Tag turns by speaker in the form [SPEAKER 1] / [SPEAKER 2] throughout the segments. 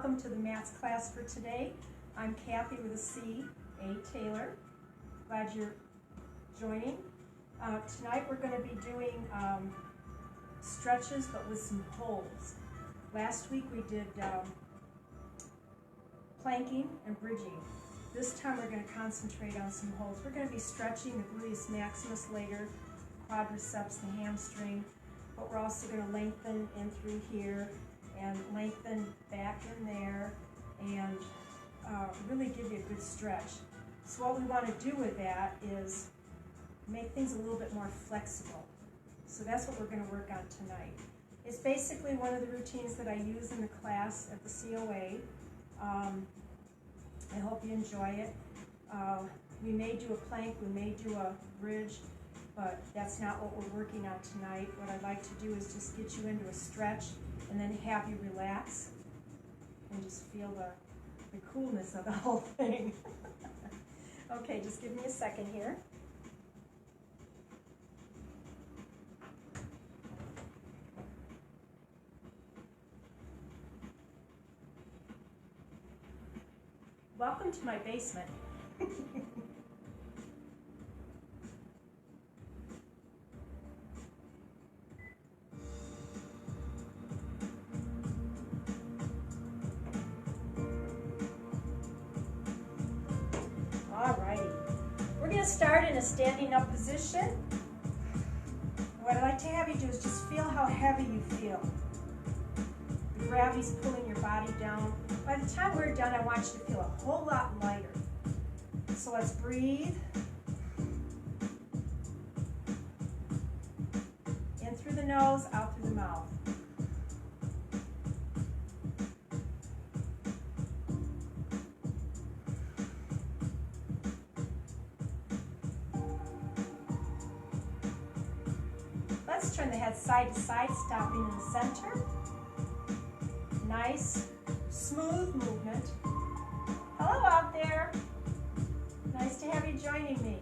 [SPEAKER 1] welcome to the Maths class for today. I'm Kathy with a C, A. Taylor. Glad you're joining. Tonight we're going to be doing stretches but with some holds. Last week we did planking and bridging. This time we're going to concentrate on some holds. We're going to be stretching the gluteus maximus later, quadriceps, the hamstring, but we're also going to lengthen in through here and lengthen back in there and really give you a good stretch. So what we want to do with that is make things a little bit more flexible. So that's what we're going to work on tonight. It's basically one of the routines that I use in the class at the COA. I hope you enjoy it. We may do a plank, we may do a bridge, but that's not what we're working on tonight. What I'd like to do is just get you into a stretch and then have you relax and just feel the coolness of the whole thing. Okay, just give me a second here. Welcome to my basement. Alrighty, we're going to start in a standing up position. What I'd like to have you do is just feel how heavy you feel. The gravity's pulling your body down. By the time we're done, I want you to feel a whole lot lighter. So let's breathe. In through the nose, out through the mouth. Let's turn the head side to side, stopping in the center. Nice, smooth movement. Hello out there. Nice to have you joining me.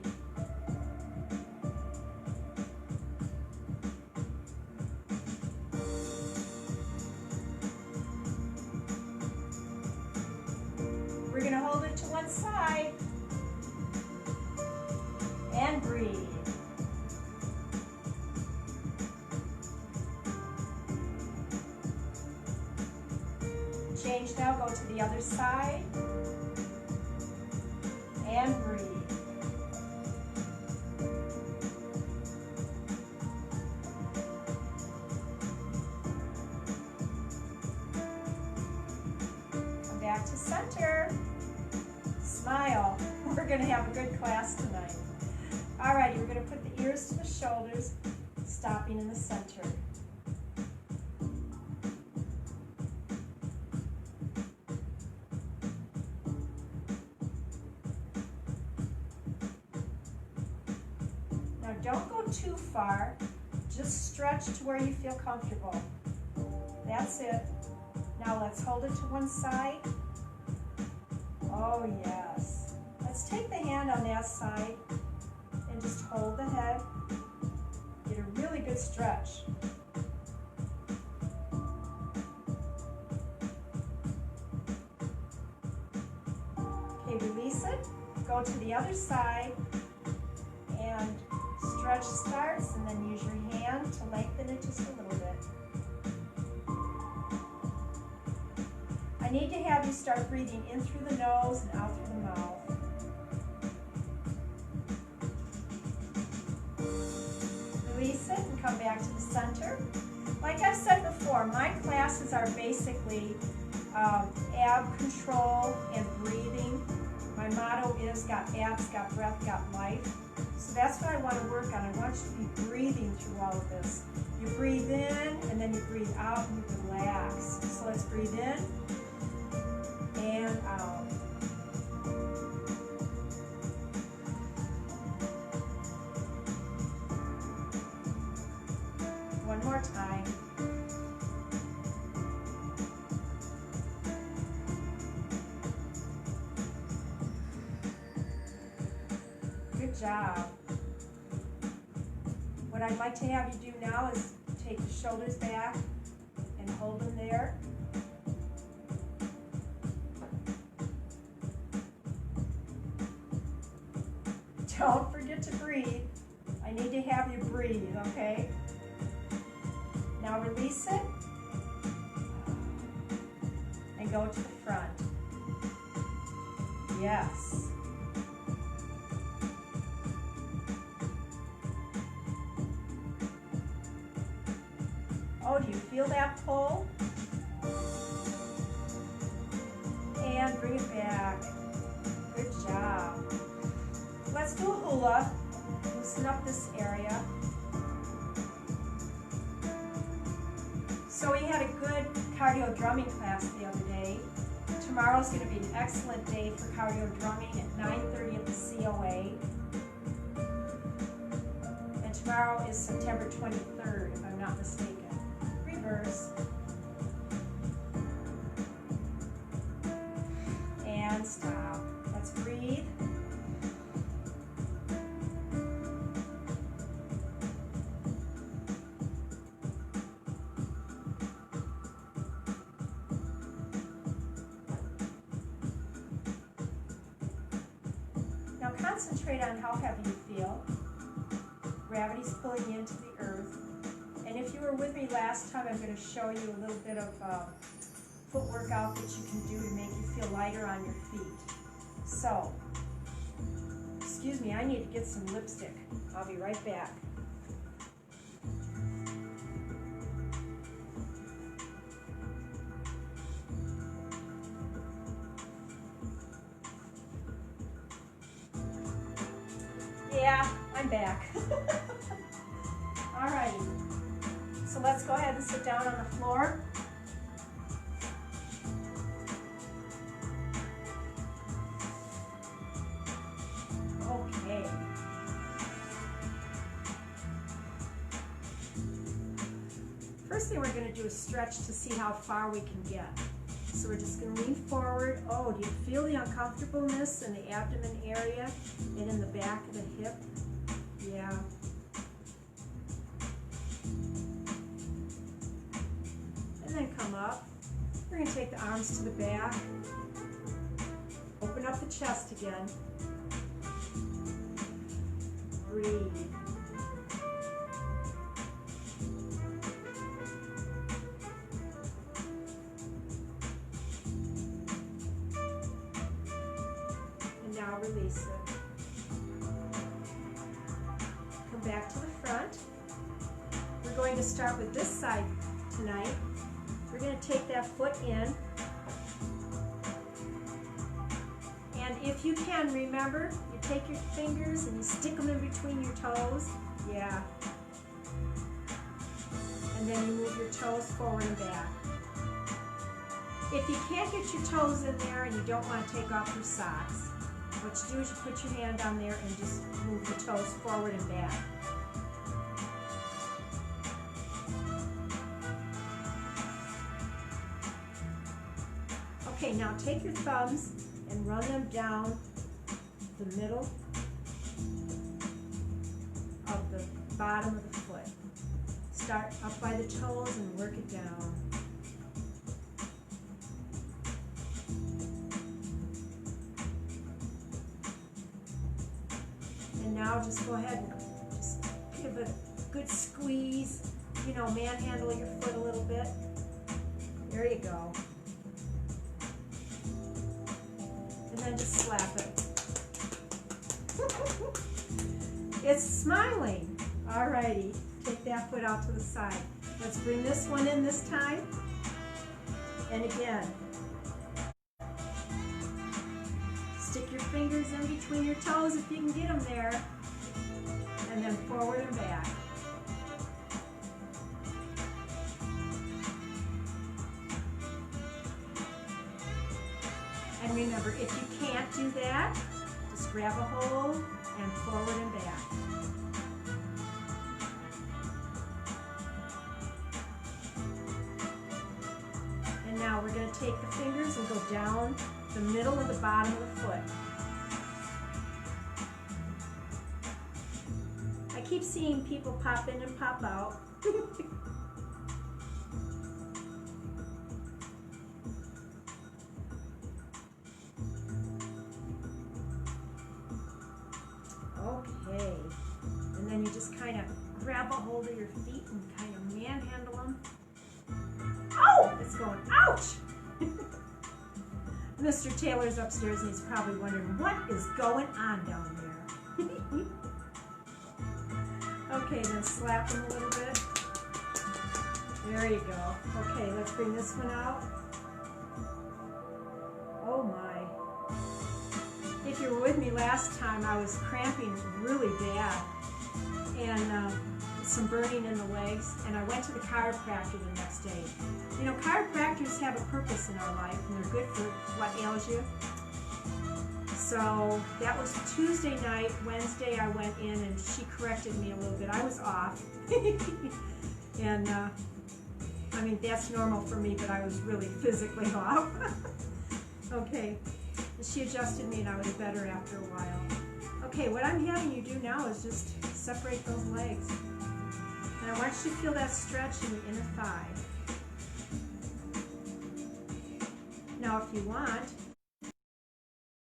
[SPEAKER 1] We're going to hold it to one side and breathe. Change now, go to the other side and breathe. Come back to center. Smile. We're going to have a good class tonight. Alrighty, we're going to put the ears to the shoulders, stopping in the center. Don't go too far, just stretch to where you feel comfortable. That's it. Now let's hold it to one side. Oh yes. Let's take the hand on that side and just hold the head. Get a really good stretch. Okay, release it. Go to the other side and stretch starts, and then use your hand to lengthen it just a little bit. I need to have you start breathing in through the nose and out through the mouth. Release it and come back to the center. Like I've said before, my classes are basically ab control and breathing. My motto is got abs, got breath, got life. So that's what I want to work on. I want you to be breathing through all of this. You breathe in, and then you breathe out, and you relax. So let's breathe in and out. One more time. Good job. What I'd like to have you do now is take the shoulders back and hold them there. Don't forget to breathe. I need to have you breathe, okay? Now release it and go to the front. Yes. Oh, do you feel that pull? And bring it back. Good job. Let's do a hula. Loosen up this area. So we had a good cardio drumming class the other day. Tomorrow's going to be an excellent day for cardio drumming at 9:30 at the COA. And tomorrow is September 23rd, if I'm not mistaken. Reverse. And stop. Let's breathe. Now concentrate on how heavy you feel. Gravity's pulling you into the earth. And if you were with me last time, I'm going to show you a little bit of foot workout that you can do to make you feel lighter on your feet. So, excuse me, I need to get some lipstick. I'll be right back. Yeah, I'm back. Alrighty, so let's go ahead and sit down on the floor. Okay. First thing we're going to do is stretch to see how far we can get. So we're just going to lean forward. Oh, do you feel the uncomfortableness in the abdomen area and in the back of the hip? Yeah. And then come up. We're going to take the arms to the back. Open up the chest again. Breathe. And now release it. Come back to the front. We're going to start with this side tonight. We're going to take that foot in. And if you can, remember, you take your fingers and you stick them in between your toes. Yeah. And then you move your toes forward and back. If you can't get your toes in there and you don't want to take off your socks, what you do is you put your hand on there and just move your toes forward and back. Okay, now take your thumbs and run them down the middle of the bottom of the foot. Start up by the toes and work it down. And now just go ahead and just give it a good squeeze. You know, manhandle your foot a little bit. There you go. And then just slap it. It's smiling. Alrighty, take that foot out to the side. Let's bring this one in this time. And again. Stick your fingers in between your toes if you can get them there. And then forward and back. And remember, if you can't do that, just grab a hold and forward and back. And now we're going to take the fingers and go down the middle of the bottom of the foot. I keep seeing people pop in and pop out. kind of grab a hold of your feet and kind of manhandle them. Oh, it's going, ouch! Mr. Taylor's upstairs and he's probably wondering what is going on down there. Okay, then slap him a little bit. There you go. Okay, let's bring this one out. Oh my. If you were with me last time, I was cramping really bad and some burning in the legs, and I went to the chiropractor the next day. You know, chiropractors have a purpose in our life, and they're good for what ails you. So that was Tuesday night. Wednesday I went in and she corrected me a little bit. I was off. And I mean, that's normal for me, but I was really physically off. Okay, she adjusted me and I was better after a while. Okay, what I'm having you do now is just separate those legs. And I want you to feel that stretch in the inner thigh. Now if you want,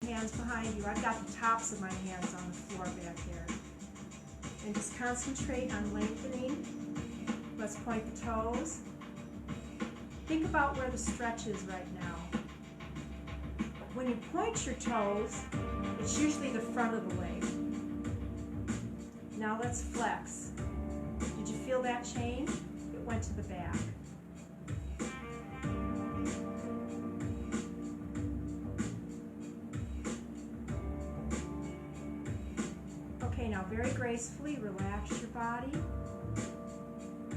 [SPEAKER 1] hands behind you. I've got the tops of my hands on the floor back there. And just concentrate on lengthening. Let's point the toes. Think about where the stretch is right now. When you point your toes, it's usually the front of the leg. Now let's flex. Did you feel that change? It went to the back. Okay, now very gracefully relax your body.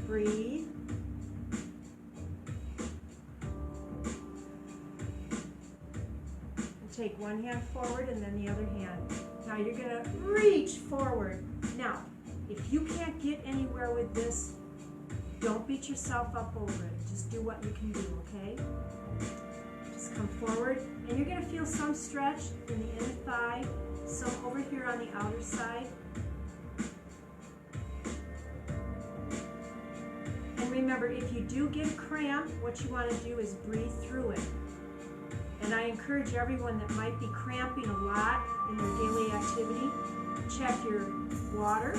[SPEAKER 1] Breathe. Take one hand forward and then the other hand. Now you're going to reach forward. Now, if you can't get anywhere with this, don't beat yourself up over it. Just do what you can do, okay? Just come forward, and you're going to feel some stretch in the inner thigh, some over here on the outer side. And remember, if you do get a cramp, what you want to do is breathe through it. And I encourage everyone that might be cramping a lot in their daily activity, check your water,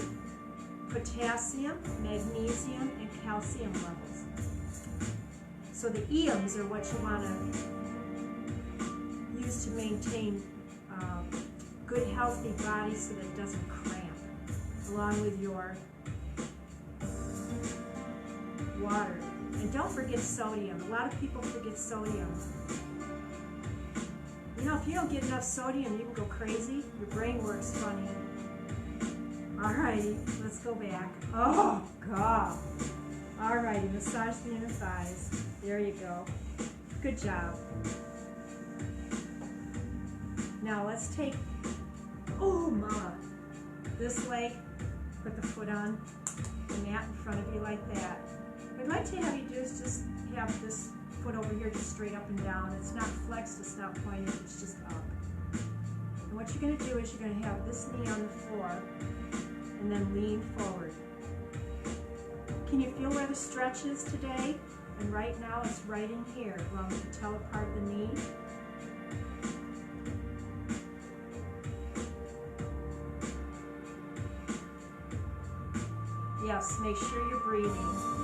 [SPEAKER 1] potassium, magnesium, and calcium levels. So the EMs are what you want to use to maintain good, healthy body so that it doesn't cramp, along with your water. And don't forget sodium. A lot of people forget sodium. You know, if you don't get enough sodium, you can go crazy. Your brain works funny. Alrighty, let's go back. Oh, God. Alrighty, massage the inner thighs. There you go. Good job. Now let's take, oh, mama. This leg, put the foot on the mat in front of you like that. What I'd like to have you do is just have this foot over here just straight up and down. It's not flexed, it's not pointed, it's just up. And what you're going to do is you're going to have this knee on the floor and then lean forward. Can you feel where the stretch is today? And right now it's right in here along the patella part of the knee. Yes, make sure you're breathing.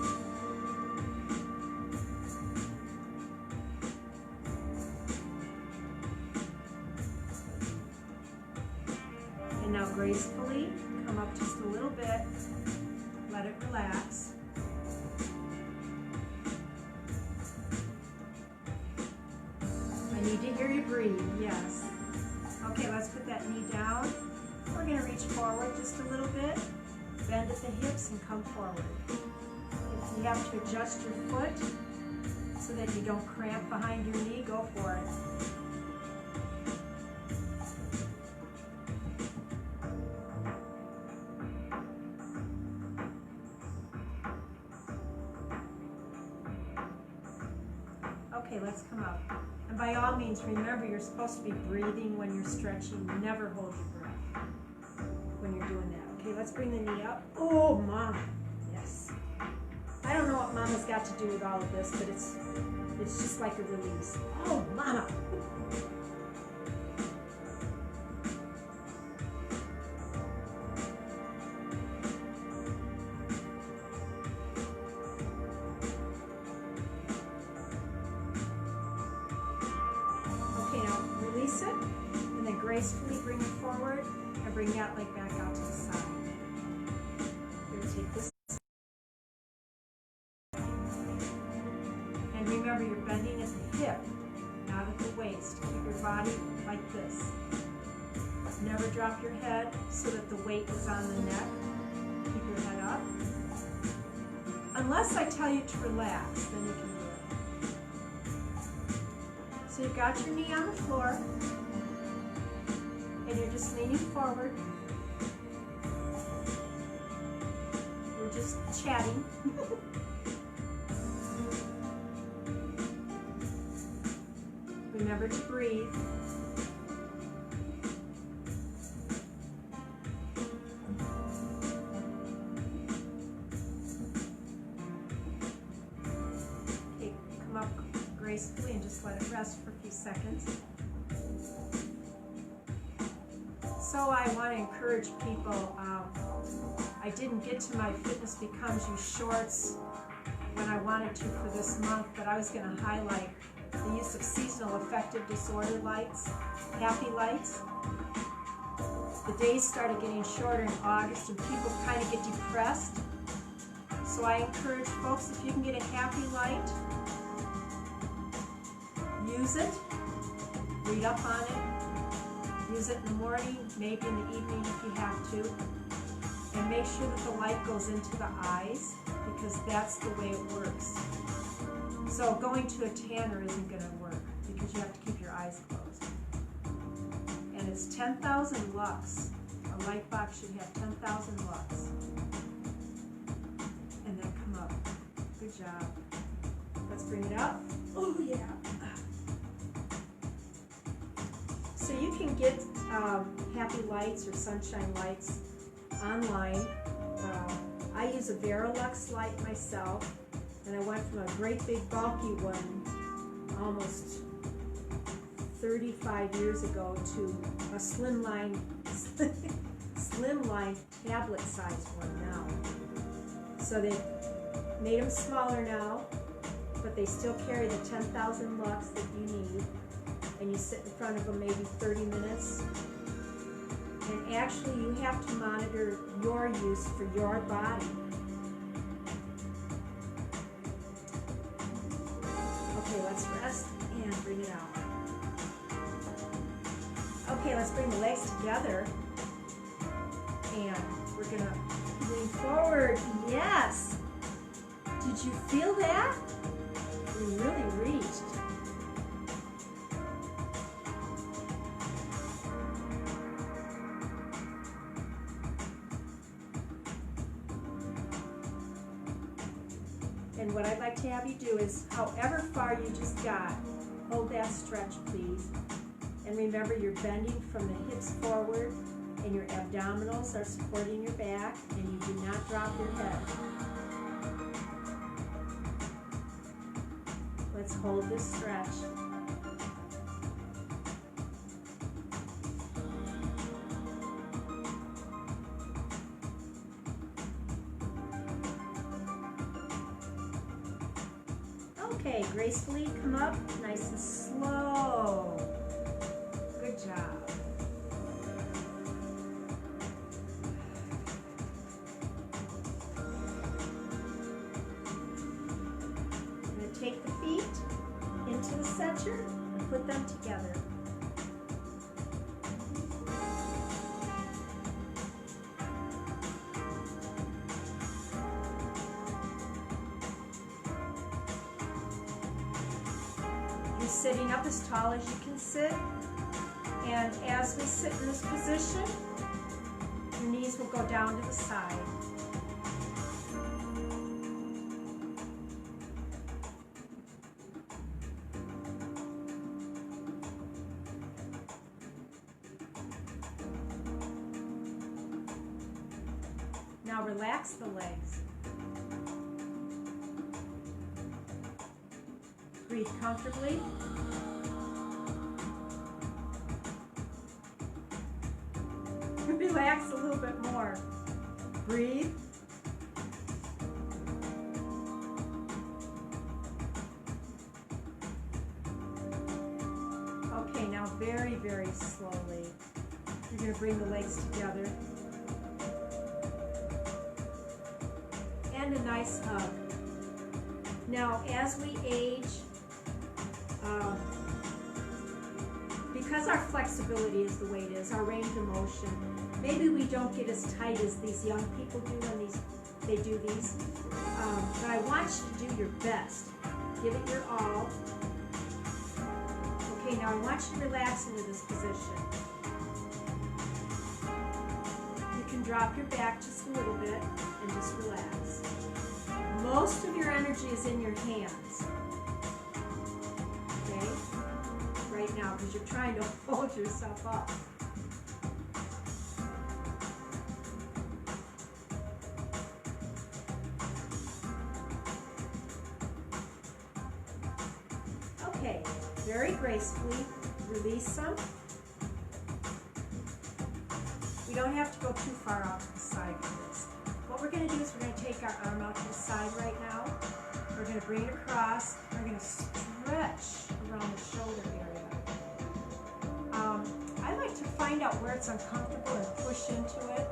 [SPEAKER 1] And now gracefully come up just a little bit, let it relax. I need to hear you breathe, yes. Okay, let's put that knee down. We're going to reach forward just a little bit, bend at the hips and come forward. If you have to adjust your foot so that you don't cramp behind your knee, go for it. Okay, let's come up. And by all means, remember you're supposed to be breathing when you're stretching. Never hold your breath when you're doing that. Okay, let's bring the knee up. Oh, Mama. Yes. I don't know what Mama's got to do with all of this, but it's just like a release. Oh, Mama. gracefully bring it forward and bring that leg back out to the side. You're going to take this. And remember, you're bending at the hip, not at the waist. Keep your body like this. Never drop your head so that the weight is on the neck. Keep your head up. Unless I tell you to relax, then you can do it. So you've got your knee on the floor, and you're just leaning forward. We're just chatting. Remember to breathe. Okay, come up gracefully and just let it rest for a few seconds. So I want to encourage people. I didn't get to my Fitness Becomes You shorts when I wanted to for this month, but I was going to highlight the use of seasonal affective disorder lights, happy lights. The days started getting shorter in August and people kind of get depressed. So I encourage folks, if you can get a happy light, use it, read up on it, use it in the morning, maybe in the evening if you have to, and make sure that the light goes into the eyes because that's the way it works. So going to a tanner isn't going to work because you have to keep your eyes closed. And it's 10,000 lux. A light box should have 10,000 lux. And then come up. Good job. Let's bring it up. Oh yeah. So you can get happy lights or sunshine lights online. I use a Verilux light myself. And I went from a great big bulky one almost 35 years ago to a slimline tablet sized one now. So they've made them smaller now, but they still carry the 10,000 lux that you need. And you sit in front of them maybe 30 minutes. And actually you have to monitor your use for your body. Okay, let's rest and bring it out. Okay, let's bring the legs together. And we're gonna lean forward. Yes! Did you feel that? We really reached. And what I'd like to have you do is, however far you just got, hold that stretch, please. And remember, you're bending from the hips forward, and your abdominals are supporting your back, and you do not drop your head. Let's hold this stretch. Okay, gracefully come up, nice and slow. Good job. I'm going to take the feet into the center and put them together. You're sitting up as tall as you can sit, and as we sit in this position, your knees will go down to the side. Now relax the legs. Breathe comfortably. Relax a little bit more. Breathe. Okay, now very, very slowly You're going to bring the legs together. And a nice hug. Now, as we age, because our flexibility is the way it is, our range of motion, maybe we don't get as tight as these young people do when they do these. But I want you to do your best. Give it your all. Okay, now I want you to relax into this position. You can drop your back just a little bit and just relax. Most of your energy is in your hands. Okay? Right now, because you're trying to hold yourself up. Okay, very gracefully release some. We don't have to go too far off to the side for this. What we're going to do is we're going to take our arm out to the side right now. We're going to bring it across. We're going to stretch around the shoulder area. I like to find out where it's uncomfortable and push into it.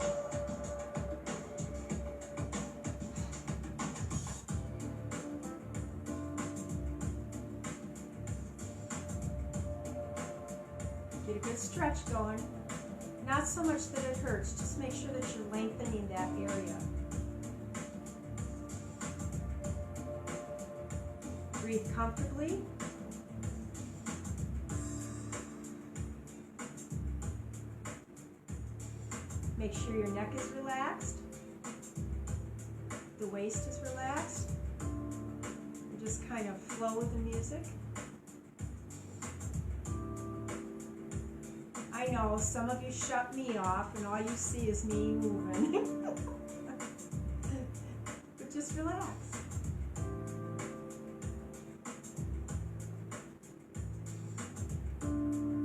[SPEAKER 1] Get a good stretch going. Not so much that it hurts, just make sure that you're lengthening that area. Breathe comfortably. Make sure your neck is relaxed. The waist is relaxed. And just kind of flow with the music. I know some of you shut me off and all you see is me moving. But just relax.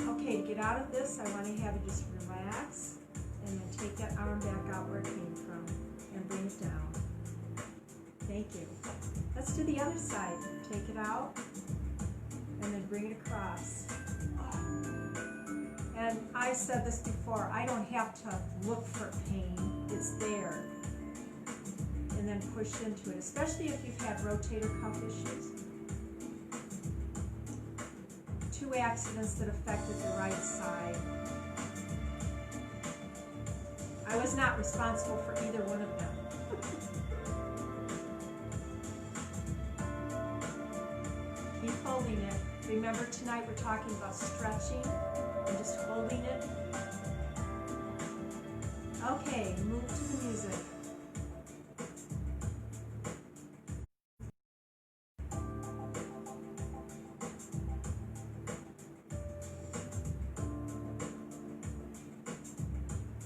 [SPEAKER 1] Okay, to get out of this, I want to have you just relax and then take that arm back out where it came from and bring it down. Thank you. Let's do the other side. Take it out and then bring it across. And I've said this before, I don't have to look for pain, it's there. And then push into it, especially if you've had rotator cuff issues. 2 accidents that affected the right side. I was not responsible for either one of them. Keep holding it. Remember, tonight we're talking about stretching and just holding it. Okay, move to the music.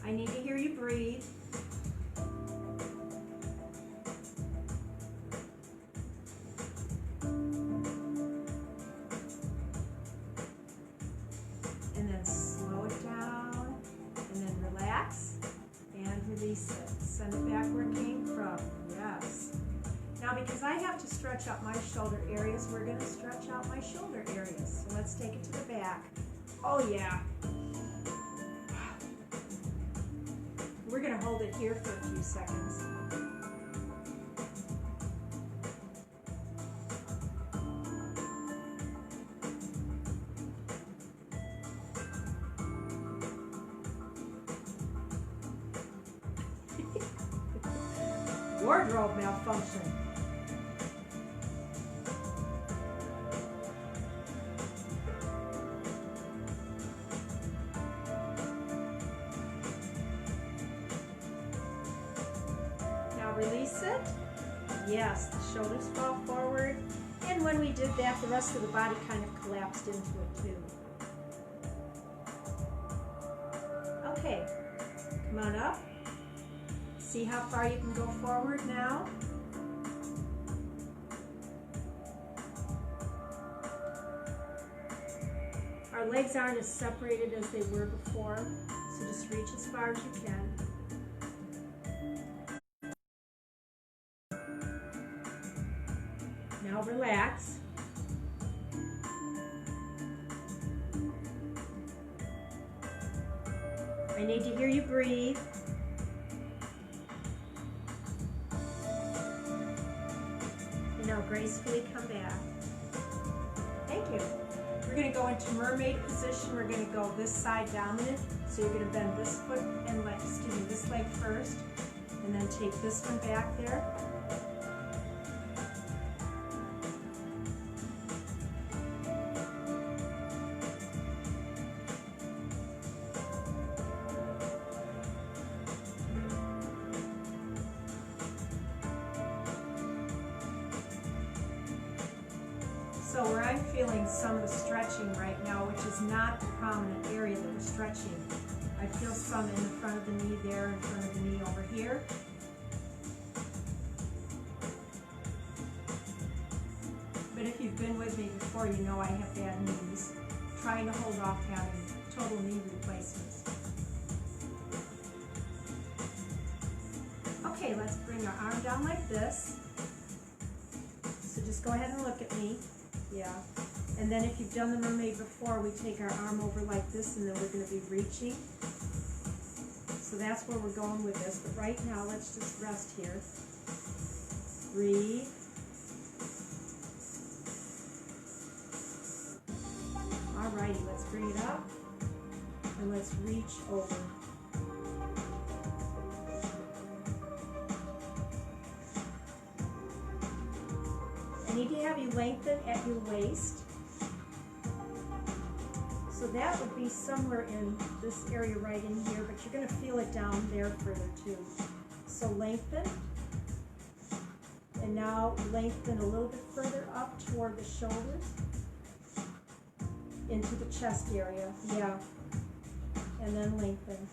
[SPEAKER 1] I need to hear you breathe. And then slow it down, and then relax, and release it. Send it back where it came from, yes. Now because I have to stretch out my shoulder areas, we're gonna stretch out my shoulder areas. So let's take it to the back. Oh yeah. We're gonna hold it here for a few seconds. Wardrobe malfunction. Now release it. Yes, the shoulders fall forward. And when we did that, the rest of the body kind of collapsed into it too. Okay, come on up. See how far you can go forward now. Our legs aren't as separated as they were before, so just reach as far as you can. Now relax. I I need to hear you breathe. And now gracefully come back. Thank you. We're going to go into mermaid position. We're going to go this side dominant. So you're going to bend this foot and leg, excuse me, this leg first, and then take this one back there. So where I'm feeling some of the stretching right now, which is not the prominent area that we're stretching, I feel some in the front of the knee there, in front of the knee over here. But if you've been with me before, you know I have bad knees, trying to hold off having total knee replacements. Okay, let's bring our arm down like this. So just go ahead and look at me. Yeah. And then if you've done the mermaid before, we take our arm over like this, and then we're going to be reaching. So that's where we're going with this. But right now, let's just rest here. Breathe. Alrighty, let's bring it up. And let's reach over. I need to have you lengthen at your waist. So that would be somewhere in this area right in here, but you're going to feel it down there further too. So lengthen. And now lengthen a little bit further up toward the shoulders. Into the chest area. Yeah. And then lengthen.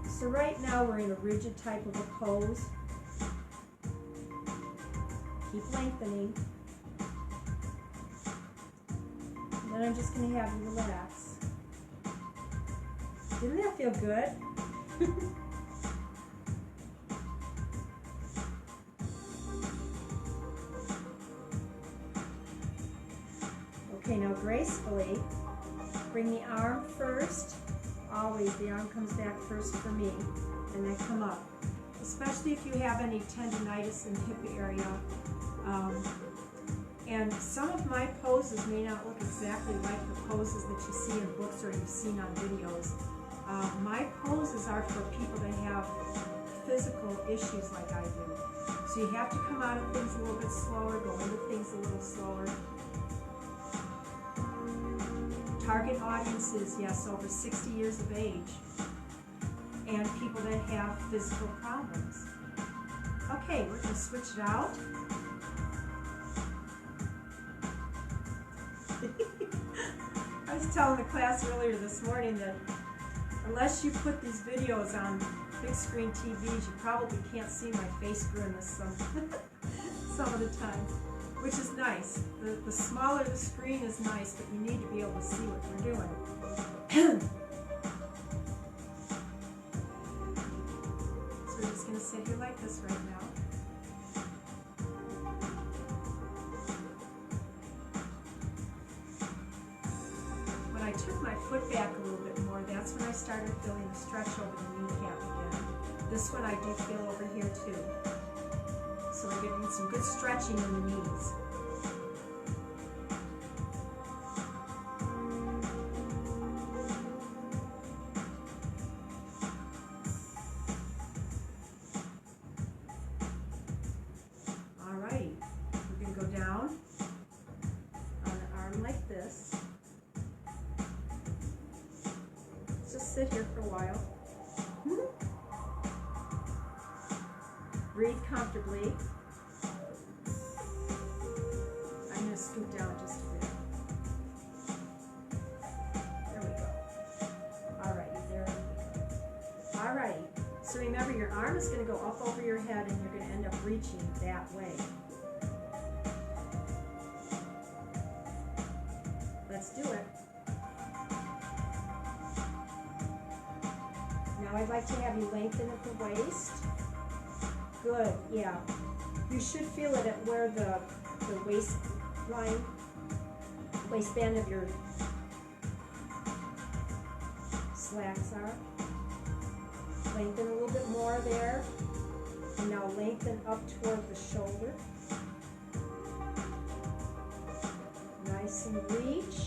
[SPEAKER 1] So right now we're in a rigid type of a pose. Keep lengthening. And then I'm just going to have you relax. Didn't that feel good? Okay, now gracefully bring the arm first. Always the arm comes back first for me, and then come up. Especially if you have any tendonitis in the hip area. And some of my poses may not look exactly like the poses that you see in books or you've seen on videos. My poses are for people that have physical issues like I do. So you have to come out of things a little bit slower, go into things a little slower. Target audience is, yes, over 60 years of age, and people that have physical problems. Okay, we're going to switch it out. I was telling the class earlier this morning that unless you put these videos on big screen TVs, you probably can't see my face grimace some of the time, which is nice. The smaller the screen is nice, but you need to be able to see what we're doing. So we're just going to sit here like this right now. When I took my foot back a little bit more, that's when I started feeling the stretch over the kneecap again. This one I do feel over here too. So we're getting some good stretching in the knees. Alrighty, we're going to go down on the arm like this. Let's just sit here for a while. Breathe comfortably. I'm going to scoot down just a bit. There we go. Alrighty, there we go. Alrighty, so remember your arm is going to go up over your head and you're going to end up reaching that way. Let's do it. Now I'd like to have you lengthen at the waist. Good, yeah. You should feel it at where the waistline waistband of your slacks are. Lengthen a little bit more there. And now lengthen up toward the shoulder. Nice and reach.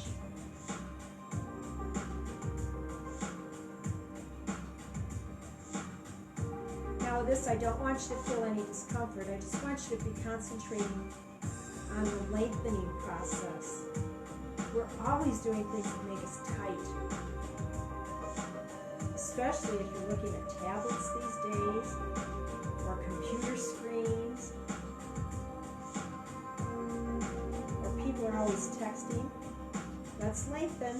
[SPEAKER 1] Now this, I don't want you to feel any discomfort. I just want you to be concentrating on the lengthening process. We're always doing things that make us tight. Especially if you're looking at tablets these days, or computer screens, or people are always texting. Let's lengthen.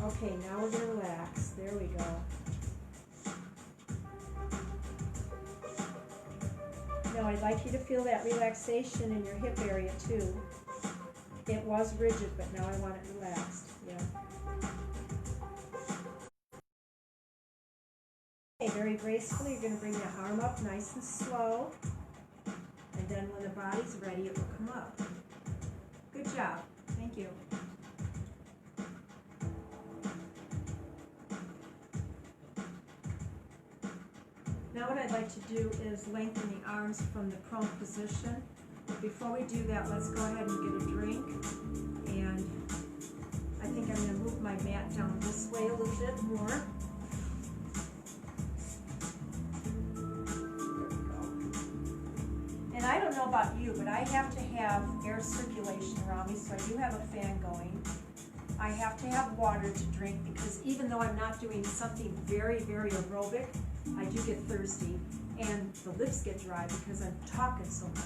[SPEAKER 1] Okay, now we're going to relax. There we go. Now I'd like you to feel that relaxation in your hip area too. It was rigid, but now I want it relaxed. Yeah. Okay, very gracefully, you're going to bring the arm up nice and slow. And then when the body's ready, it will come up. Good job. Thank you. Now what I'd like to do is lengthen the arms from the prone position. But before we do that, let's go ahead and get a drink. And I think I'm going to move my mat down this way a little bit more. There we go. And I don't know about you, but I have to have air circulation around me, so I do have a fan going. I have to have water to drink because even though I'm not doing something very, very aerobic, I do get thirsty and the lips get dry because I'm talking so much.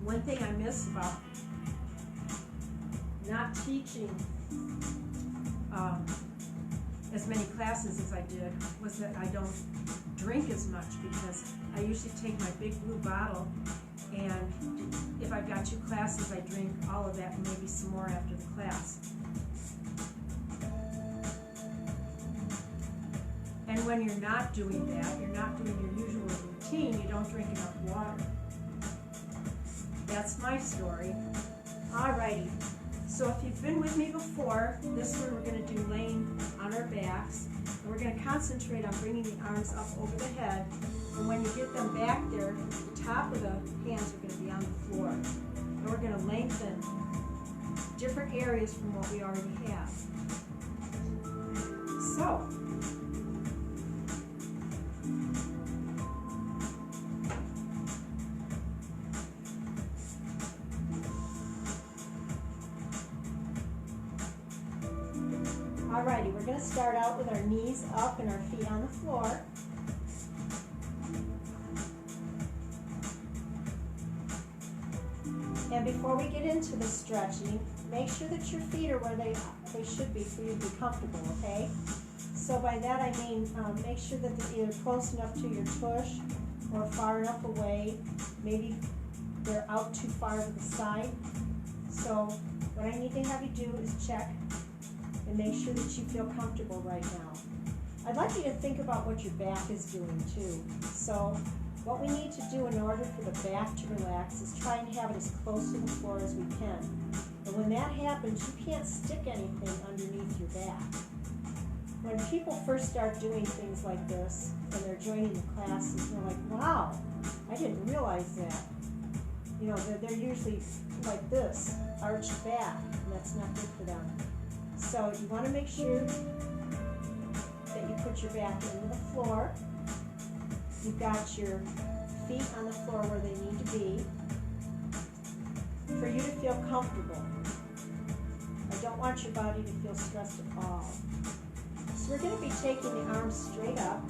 [SPEAKER 1] One thing I miss about not teaching as many classes as I did was that I don't drink as much because I usually take my big blue bottle, and if I've got 2 classes, I drink all of that and maybe some more after the class. And when you're not doing that, you're not doing your usual routine, you don't drink enough water. That's my story. Alrighty, so if you've been with me before, this one we're going to do laying on our backs. And we're going to concentrate on bringing the arms up over the head. And when you get them back there, the top of the hands are going to be on the floor. And we're going to lengthen different areas from what we already have. So, alrighty, we're going to start out with our knees up and our feet on the floor. And before we get into the stretching, make sure that your feet are where they should be for you to be comfortable, okay? So by that I mean make sure that they're either close enough to your tush or far enough away. Maybe they're out too far to the side. So what I need to have you do is check and make sure that you feel comfortable right now. I'd like you to think about what your back is doing too. So what we need to do in order for the back to relax is try and have it as close to the floor as we can. And when that happens, you can't stick anything underneath your back. When people first start doing things like this, and they're joining the classes, they're like, wow, I didn't realize that. You know, they're usually like this, arched back, and that's not good for them. So you want to make sure that you put your back into the floor. You've got your feet on the floor where they need to be for you to feel comfortable. I don't want your body to feel stressed at all. So we're going to be taking the arms straight up.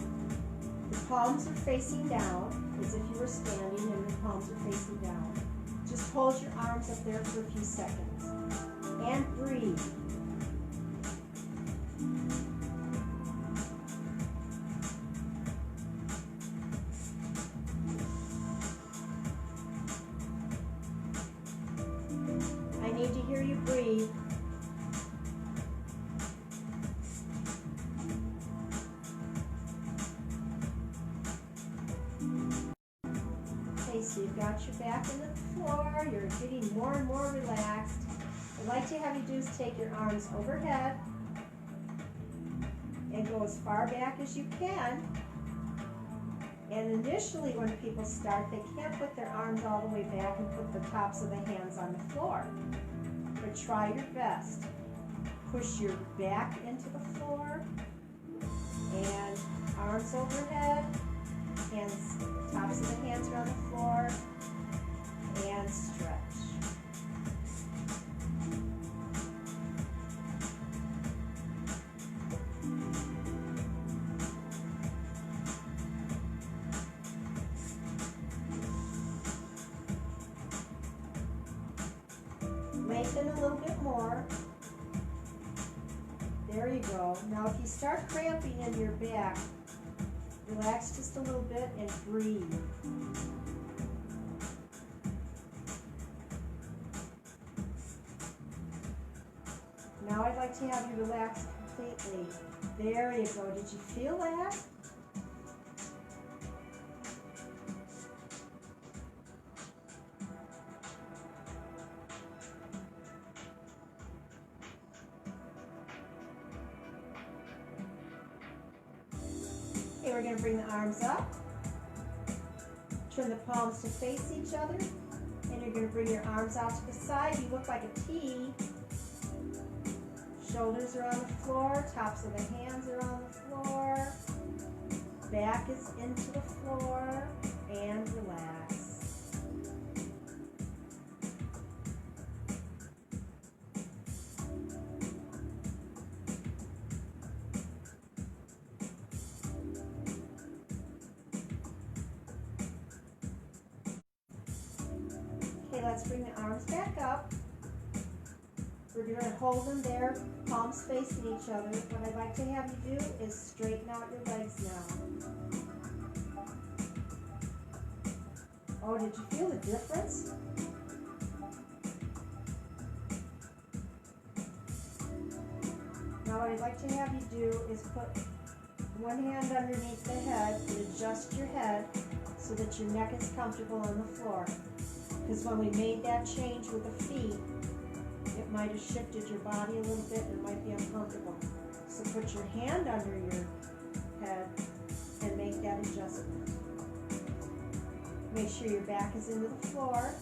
[SPEAKER 1] The palms are facing down as if you were standing and your palms are facing down. Just hold your arms up there for a few seconds and breathe. I need to hear you breathe.
[SPEAKER 2] So you've got your back in the floor, you're getting more and more relaxed. I'd like to have you do is take your arms overhead and go as far back as you can. And initially when people start, they can't put their arms all the way back and put the tops of the hands on the floor. But try your best. Push your back into the floor and arms overhead, hands, tops of the hands are on the floor, and stretch. Lengthen a little bit more. There you go. Now if you start cramping in your back, relax just a little bit and breathe. Now I'd like to have you relax completely. There you go. Did you feel that? Okay, we're going to bring the arms up. Turn the palms to face each other. And you're going to bring your arms out to the side. You look like a T. Shoulders are on the floor, tops of the hands are on the floor, back is into the floor, and relax. Okay, let's bring the arms back up. We're going to hold them there, palms facing each other. What I'd like to have you do is straighten out your legs now. Oh, did you feel the difference? Now what I'd like to have you do is put one hand underneath the head and adjust your head so that your neck is comfortable on the floor. Because when we made that change with the feet, it might have shifted your body a little bit and it might be uncomfortable. So put your hand under your head and make that adjustment. Make sure your back is into the floor.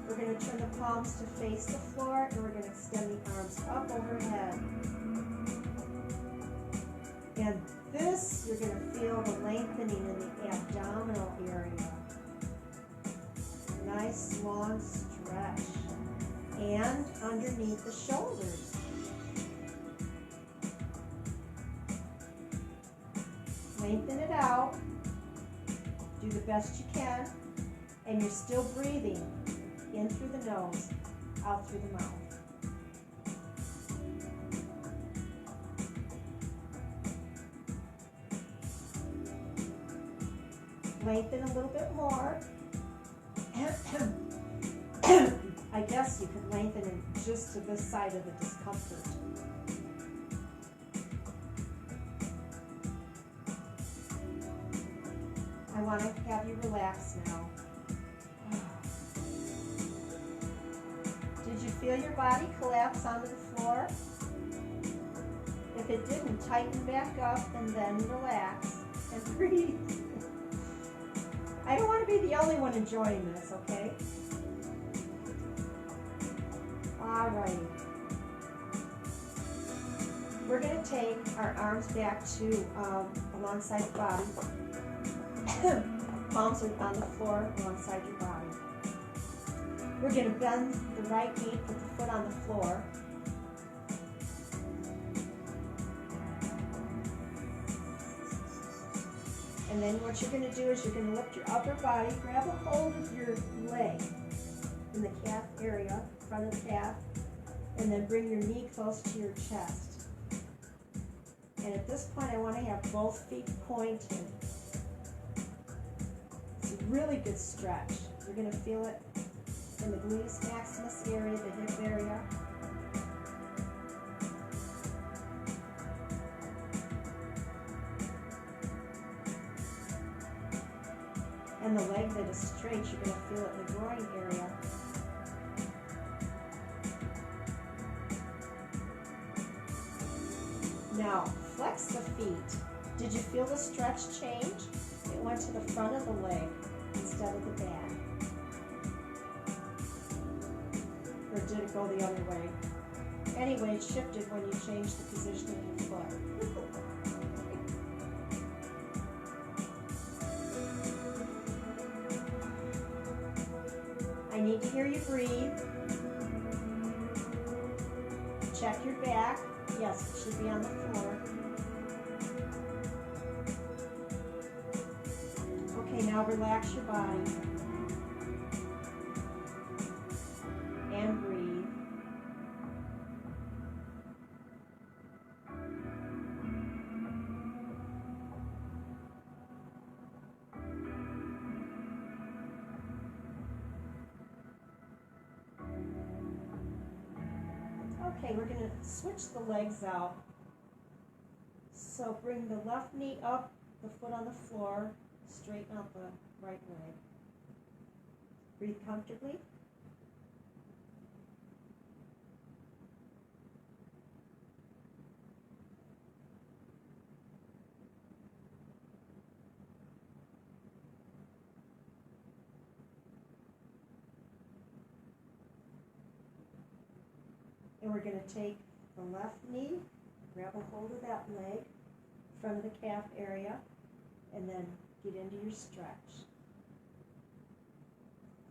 [SPEAKER 2] We're going to turn the palms to face the floor and we're going to extend the arms up overhead. And this, you're going to feel the lengthening in the abdominal area. Nice long stretch. And underneath the shoulders. Lengthen it out. Do the best you can. And you're still breathing in through the nose, out through the mouth. Lengthen a little bit more. I guess you could lengthen it just to this side of the discomfort. I want to have you relax now. Did you feel your body collapse onto the floor? If it didn't, tighten back up and then relax and breathe. I don't want to be the only one enjoying this, okay? Alrighty. We're going to take our arms back to alongside the body. Palms are on the floor alongside your body. We're going to bend the right knee, put the foot on the floor. And then what you're going to do is you're going to lift your upper body, grab a hold of your leg in the calf area, front of the calf, and then bring your knee close to your chest. And at this point I want to have both feet pointed. It's a really good stretch. You're going to feel it in the gluteus maximus area, the hip area. And And the leg that is straight, you're going to feel it in the groin area. Now, flex the feet. Did you feel the stretch change? It went to the front of the leg instead of the back. Or did it go the other way? Anyway, it shifted when you changed the position of your foot. I need to hear you breathe. Check your back. Yes, it should be on the floor. Okay, now relax your body. And breathe. Okay, we're going to switch the legs out. So bring the left knee up, the foot on the floor, straighten out the right leg. Breathe comfortably. And we're going to take the left knee, grab a hold of that leg, front of the calf area, and then get into your stretch.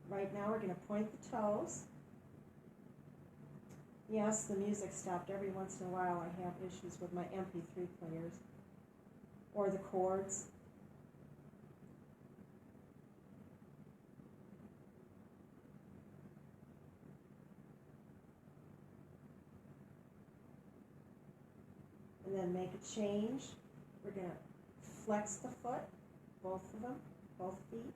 [SPEAKER 2] Right now we're going to point the toes. Yes, the music stopped. Every once in a while I have issues with my MP3 players or the cords. And then make a change. We're going to flex the foot, both of them, both feet.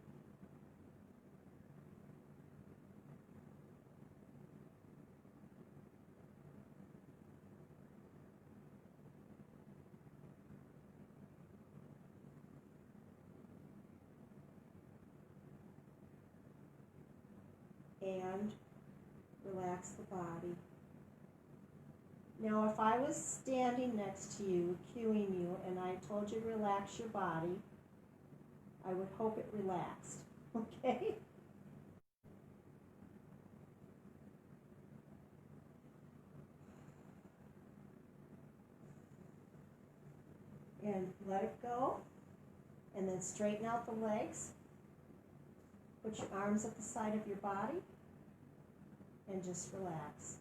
[SPEAKER 2] And relax the body. Now, if I was standing next to you, cueing you, and I told you to relax your body, I would hope it relaxed, okay? And let it go, and then straighten out the legs. Put your arms at the side of your body, and just relax.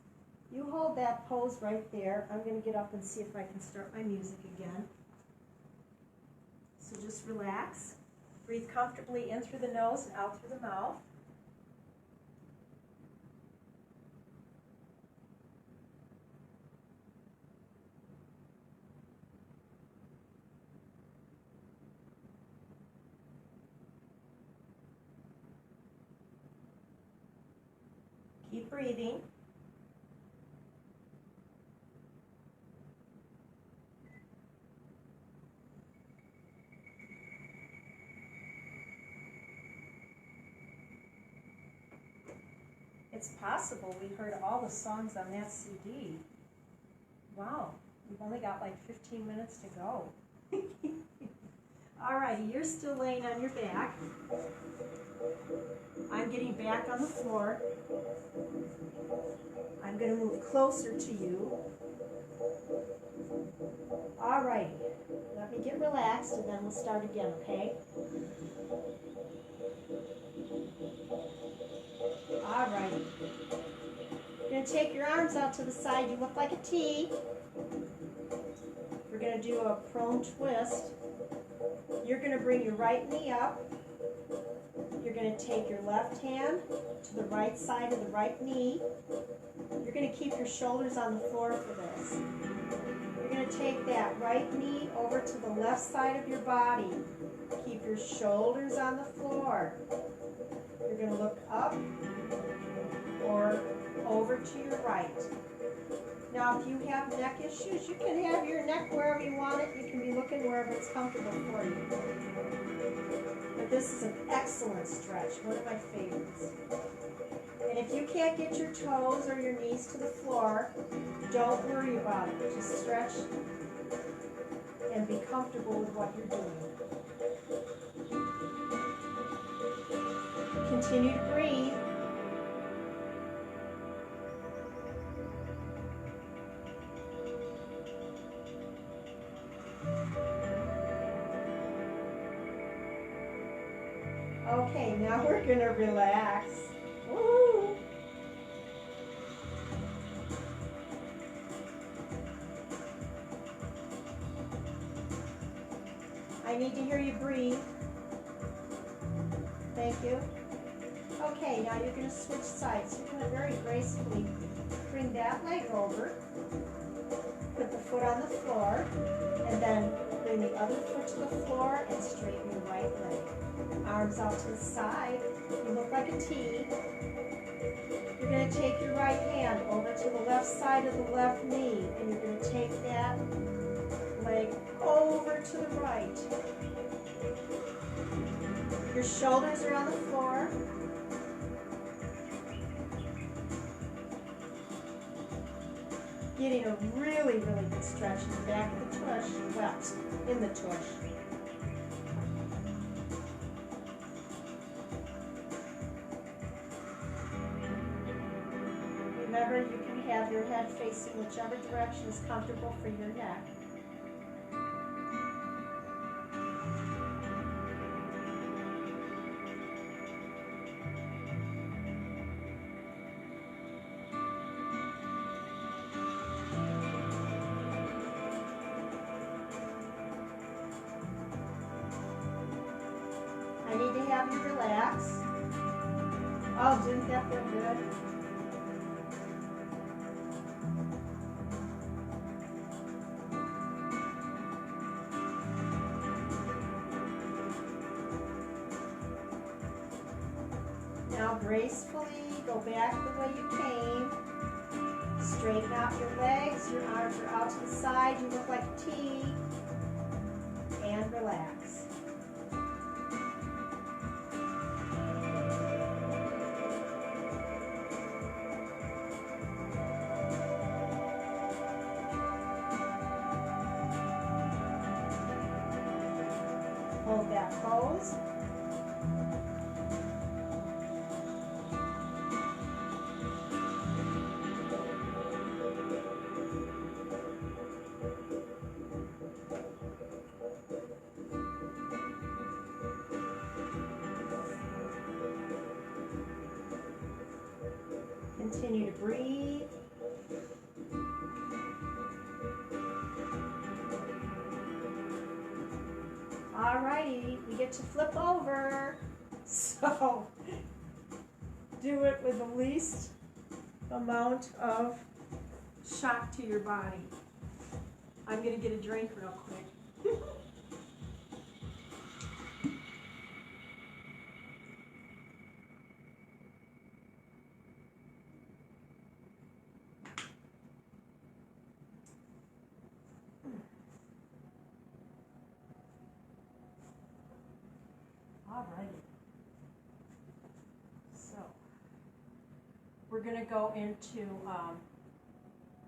[SPEAKER 2] You hold that pose right there. I'm going to get up and see if I can start my music again. So just relax. Breathe comfortably in through the nose and out through the mouth. Keep breathing. It's possible we heard all the songs on that CD. Wow, we've only got like 15 minutes to go. Alrighty, you're still laying on your back. I'm getting back on the floor. I'm going to move closer to you. Alrighty, let me get relaxed and then we'll start again, okay? Alrighty. You're going to take your arms out to the side. You look like a T. We're going to do a prone twist. You're going to bring your right knee up. You're going to take your left hand to the right side of the right knee. You're going to keep your shoulders on the floor for this. You're going to take that right knee over to the left side of your body. Keep your shoulders on the floor. You're going to look up or over to your right. Now, if you have neck issues, you can have your neck wherever you want it. You can be looking wherever it's comfortable for you. But this is an excellent stretch, one of my favorites. And if you can't get your toes or your knees to the floor, don't worry about it. Just stretch and be comfortable with what you're doing. Continue to breathe. Okay, now we're gonna relax. Woo! I need to hear you breathe. Thank you. Okay, now you're going to switch sides. You're going to very gracefully bring that leg over, put the foot on the floor, and then bring the other foot to the floor and straighten your right leg. Arms out to the side. You look like a T. You're going to take your right hand over to the left side of the left knee, and you're going to take that leg over to the right. Your shoulders are on the floor. Getting a really, really good stretch in the back of the tush, well, in the tush. Remember, you can have your head facing whichever direction is comfortable for your neck. I need to have you relax. Oh, didn't that feel good? Now gracefully go back the way you came. Straighten out your legs. Your arms are out to the side. You look like a T. And relax. Hold that pose. Continue to breathe. Alrighty, we get to flip over. So, do it with the least amount of shock to your body. I'm going to get a drink real quick. Alrighty. So, we're going to go into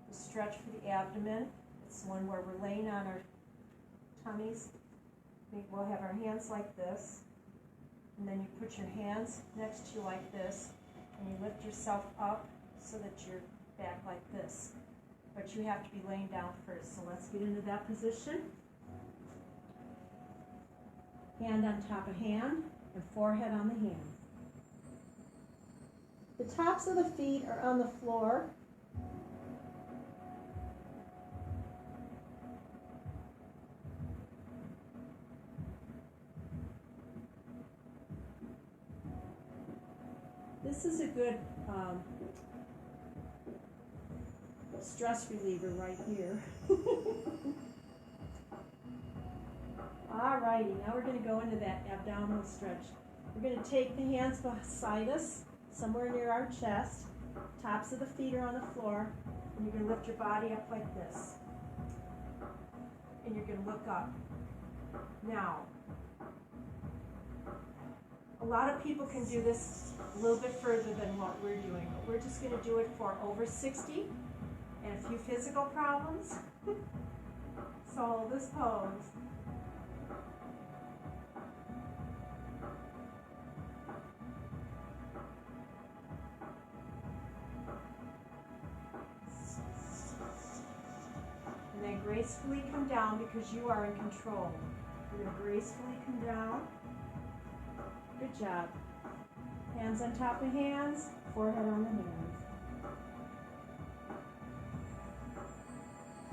[SPEAKER 2] the stretch for the abdomen. It's one where we're laying on our tummies. We'll have our hands like this. And then you put your hands next to you like this. And you lift yourself up so that you're back like this. But you have to be laying down first. So let's get into that position. Hand on top of hand and forehead on the hand. The tops of the feet are on the floor. This is a good stress reliever right here. Alrighty, now we're going to go into that abdominal stretch. We're going to take the hands beside us, somewhere near our chest. Tops of the feet are on the floor. And you're going to lift your body up like this. And you're going to look up. Now,
[SPEAKER 1] lot of people can do this a little bit further than what we're doing, but we're just going to do it for over 60 and a few physical problems. So hold this pose. And then gracefully come down because you are in control. You're going to gracefully come down. Good job. Hands on top of hands, forehead on the hands.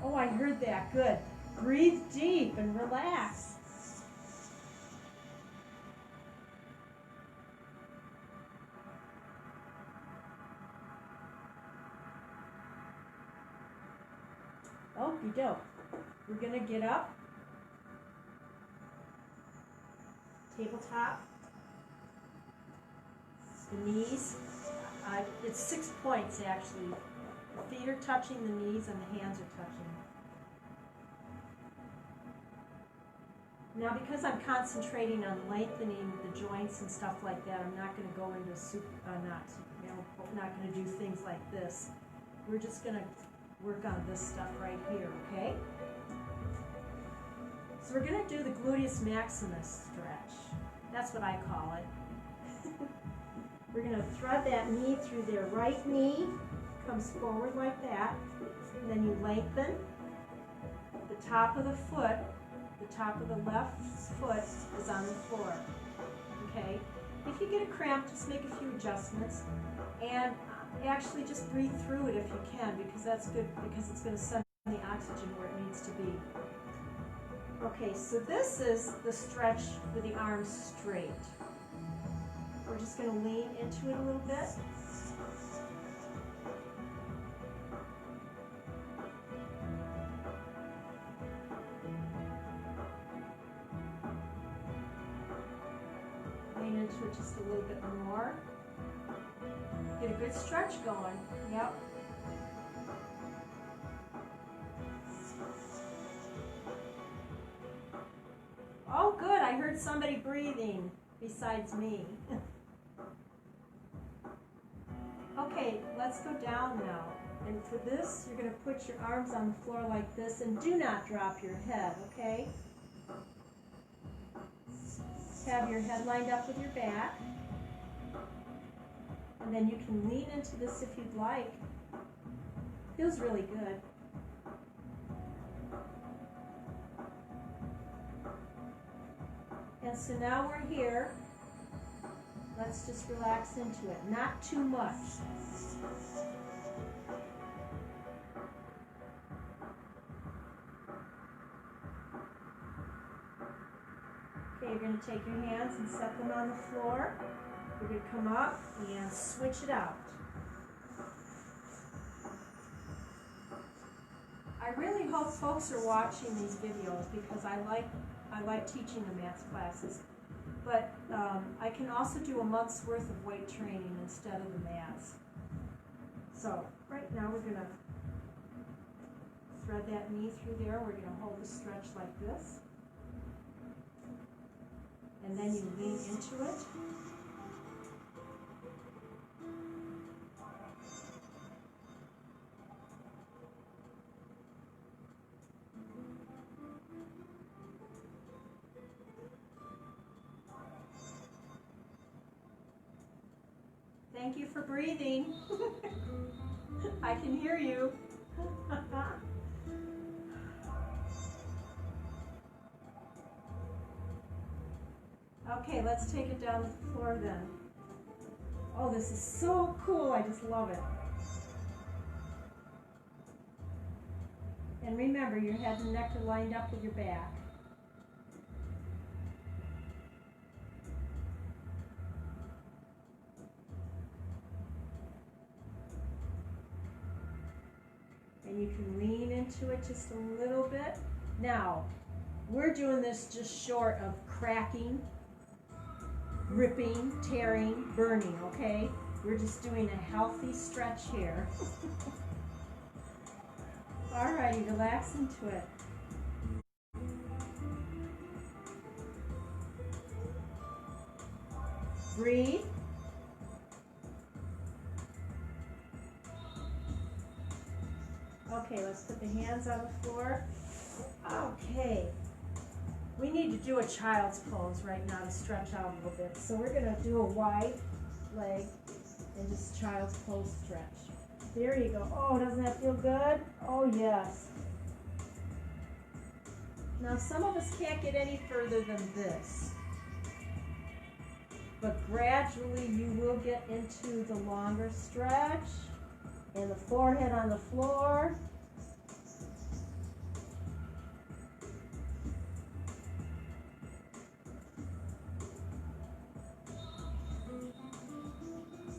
[SPEAKER 1] Oh, I heard that. Good. Breathe deep and relax. Okie doke. We're going to get up. Tabletop. The knees. It's 6 points actually. The feet are touching the knees and the hands are touching. Now because I'm concentrating on lengthening the joints and stuff like that, I'm not going to go into not going to do things like this. We're just going to work on this stuff right here, okay? So we're going to do the gluteus maximus stretch. That's what I call it. We're going to thread that knee through their right knee, comes forward like that, and then you lengthen the top of the foot. The top of the left foot is on the floor, okay? If you get a cramp, just make a few adjustments, and actually just breathe through it if you can, because that's good, because it's going to send the oxygen where it needs to be. Okay, so this is the stretch with the arms straight. We're just going to lean into it a little bit. Lean into it just a little bit more. Get a good stretch going. Yep. Oh, good. I heard somebody breathing besides me. Okay, let's go down now. And for this, you're going to put your arms on the floor like this, and do not drop your head, okay? Have your head lined up with your back. And then you can lean into this if you'd like. Feels really good. And so now we're here. Let's just relax into it. Not too much. Okay, you're going to take your hands and set them on the floor. You're going to come up and switch it out. I really hope folks are watching these videos because I like teaching the math classes. But I can also do a month's worth of weight training instead of the mats. So right now we're going to thread that knee through there. We're going to hold the stretch like this. And then you lean into it. Thank you for breathing. I can hear you. Okay, let's take it down to the floor then. Oh, this is so cool. I just love it. And remember, your head and neck are lined up with your back. And you can lean into it just a little bit. Now, we're doing this just short of cracking, ripping, tearing, burning, okay? We're just doing a healthy stretch here. Alrighty, relax into it.
[SPEAKER 2] Breathe. Okay, let's put the hands on the floor. Okay. We need to do a child's pose right now to stretch out a little bit. So we're gonna do a wide leg and just child's pose stretch. There you go. Oh, doesn't that feel good? Oh, yes. Now, some of us can't get any further than this. But gradually you will get into the longer stretch and the forehead on the floor.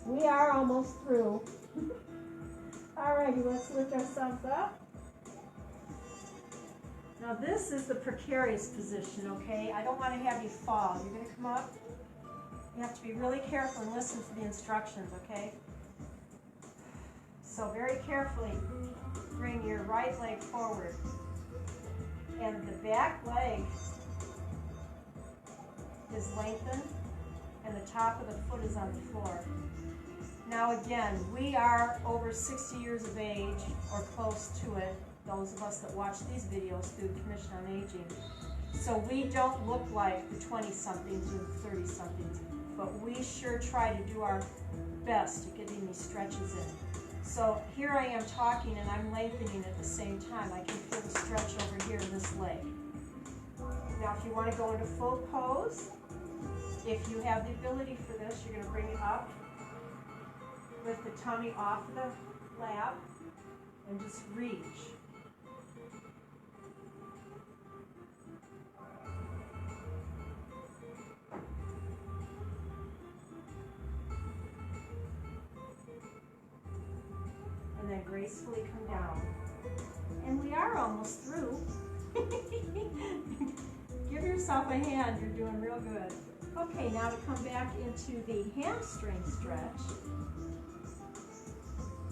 [SPEAKER 2] We are almost through. Alrighty, let's lift ourselves up. Now this is the precarious position, okay? I don't want to have you fall. You're going to come up. You have to be really careful and listen to the instructions, okay? So very carefully, bring your right leg forward. And the back leg is lengthened and the top of the foot is on the floor. Now again, we are over 60 years of age or close to it, those of us that watch these videos through the Commission on Aging. So we don't look like the 20-somethings or the 30-somethings, but we sure try to do our best at getting these stretches in. So here I am talking and I'm lengthening at the same time. I can feel the stretch over here in this leg. Now if you want to go into full pose, if you have the ability for this, you're going to bring it up with the tummy off of the lap and just reach. And then gracefully come down. And we are almost through. Give yourself a hand, you're doing real good. Okay, now to come back into the hamstring stretch,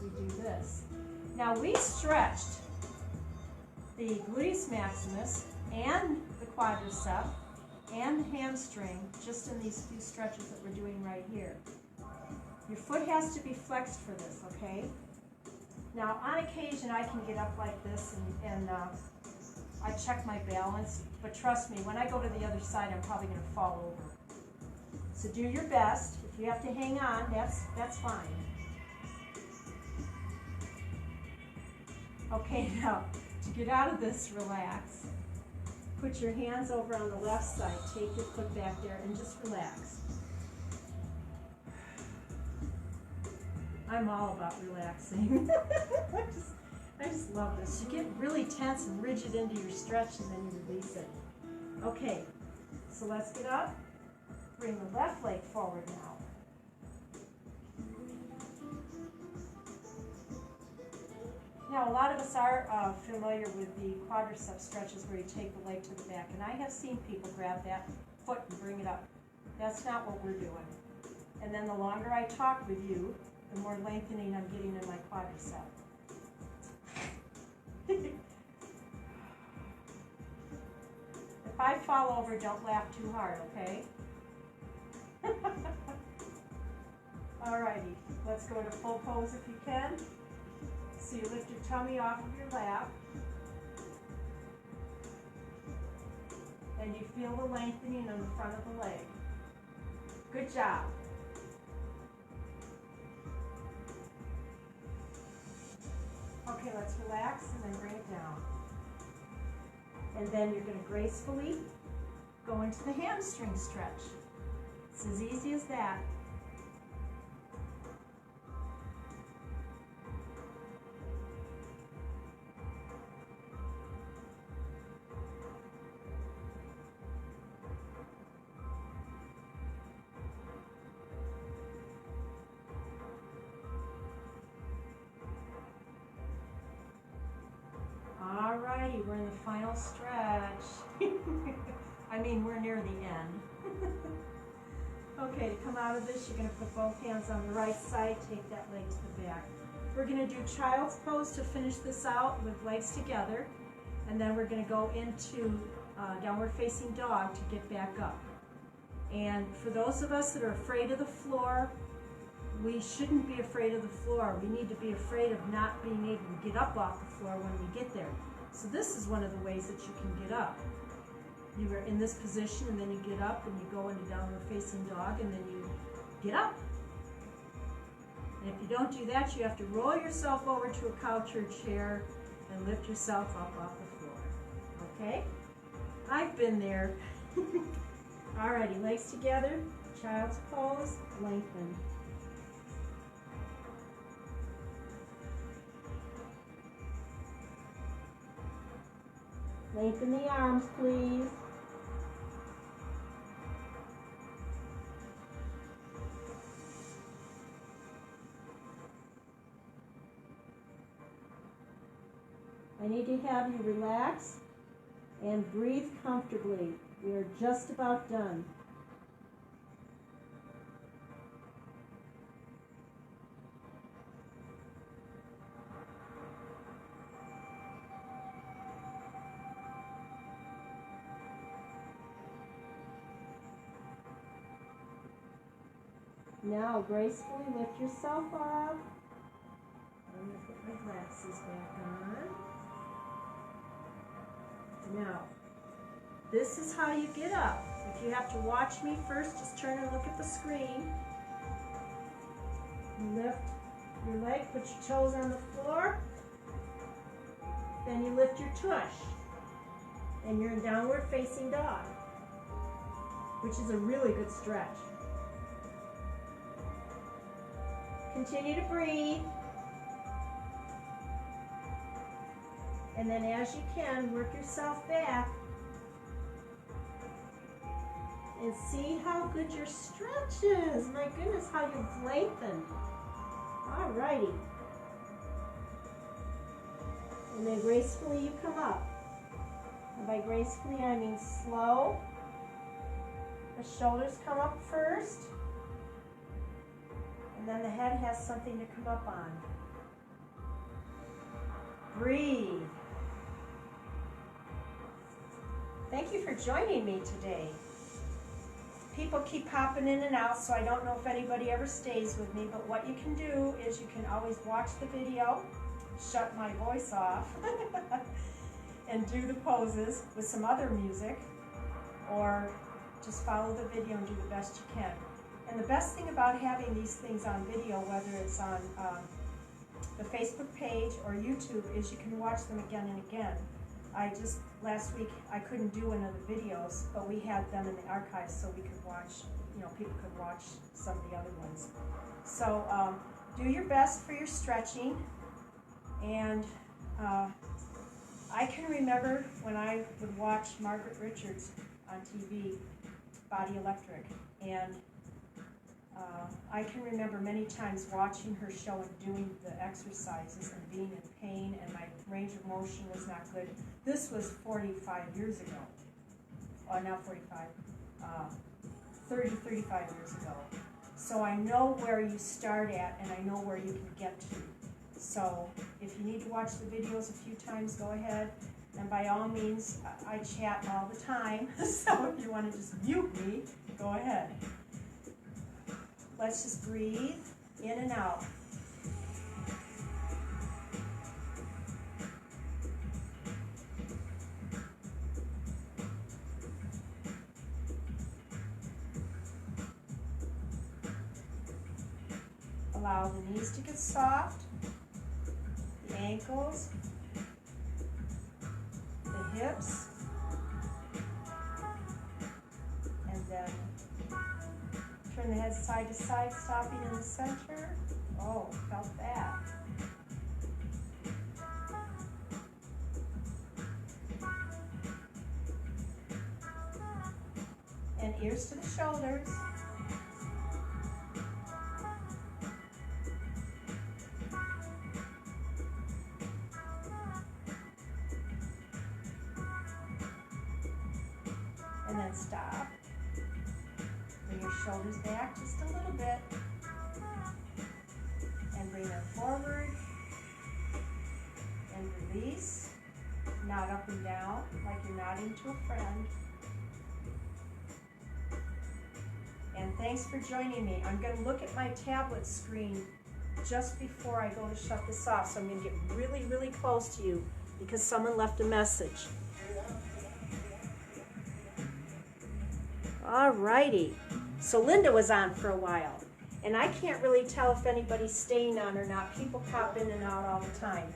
[SPEAKER 2] we do this. Now we stretched the gluteus maximus and the quadricep and the hamstring just in these few stretches that we're doing right here. Your foot has to be flexed for this, okay? Now on occasion I can get up like this and I check my balance, but trust me, when I go to the other side I'm probably going to fall over. So do your best. If you have to hang on, that's fine. Okay, now to get out of this, relax. Put your hands over on the left side. Take your foot back there and just relax. I'm all about relaxing. I just love this. You get really tense and rigid into your stretch and then you release it. Okay, so let's get up. Bring the left leg forward now. Now, a lot of us are familiar with the quadricep stretches where you take the leg to the back, and I have seen people grab that foot and bring it up. That's not what we're doing. And then the longer I talk with you, the more lengthening I'm getting in my quadricep. If I fall over, don't laugh too hard, okay? Alrighty, let's go to full pose if you can. So you lift your tummy off of your lap. And you feel the lengthening on the front of the leg. Good job. Okay, let's relax and then bring it down. And then you're going to gracefully go into the hamstring stretch. It's as easy as that. Alrighty, we're in the final stretch. I mean, we're near the end. Okay, to come out of this, you're going to put both hands on the right side, take that leg to the back. We're going to do child's pose to finish this out with legs together, and then we're going to go into downward facing dog to get back up.
[SPEAKER 1] And for those of us that are afraid of the floor, we shouldn't be afraid of the floor. We need to be afraid of not being able to get up off the floor when we get there. So this is one of the ways that you can get up. You are in this position, and then you get up and you go into downward facing dog, and then you get up. And if you don't do that, you have to roll yourself over to a couch or a chair and lift yourself up off the floor. Okay? I've been there. Alrighty, legs together, child's pose, lengthen. Lengthen the arms, please. I need to have you relax and breathe comfortably. We are just about done. Now gracefully lift yourself up. I'm going to put my glasses back on. Now, this is how you get up. If you have to watch me first, just turn and look at the screen. You lift your leg, put your toes on the floor. Then you lift your tush. And you're in downward facing dog, which is a really good stretch. Continue to breathe. And then as you can, work yourself back. And see how good your stretch is. My goodness, how you've lengthened. Alrighty. And then gracefully you come up. And by gracefully, I mean slow. The shoulders come up first. And then the head has something to come up on. Breathe. Thank you for joining me today. People keep popping in and out, so I don't know if anybody ever stays with me, but what you can do is you can always watch the video, shut my voice off, and do the poses with some other music, or just follow the video and do the best you can. And the best thing about having these things on video, whether it's on the Facebook page or YouTube, is you can watch them again and again. Last week, I couldn't do another videos, but we had them in the archives so we could watch, people could watch some of the other ones. So do your best for your stretching. And I can remember when I would watch Margaret Richards on TV, Body Electric, and I can remember many times watching her show and doing the exercises and being in pain, and my range of motion was not good. This was 45 years ago. Oh, not 45, 30, 35 years ago. So I know where you start at, and I know where you can get to. So if you need to watch the videos a few times, go ahead. And by all means, I chat all the time, so if you want to just mute me, go ahead. Let's just breathe in and out. Allow the knees to get soft, the ankles, the hips, and then turn the head side to side, stopping in the center. Oh, felt that. And ears to the shoulders. And then stop. Bring your shoulders back just a little bit. And bring them forward. And release. Nod up and down like you're nodding to a friend. Thanks for joining me. I'm going to look at my tablet screen just before I go to shut this off. So I'm going to get really, really close to you because someone left a message. Alrighty. So Linda was on for a while. And I can't really tell if anybody's staying on or not. People pop in and out all the time.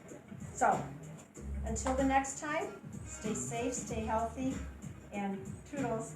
[SPEAKER 1] So, until the next time, stay safe, stay healthy, and toodles.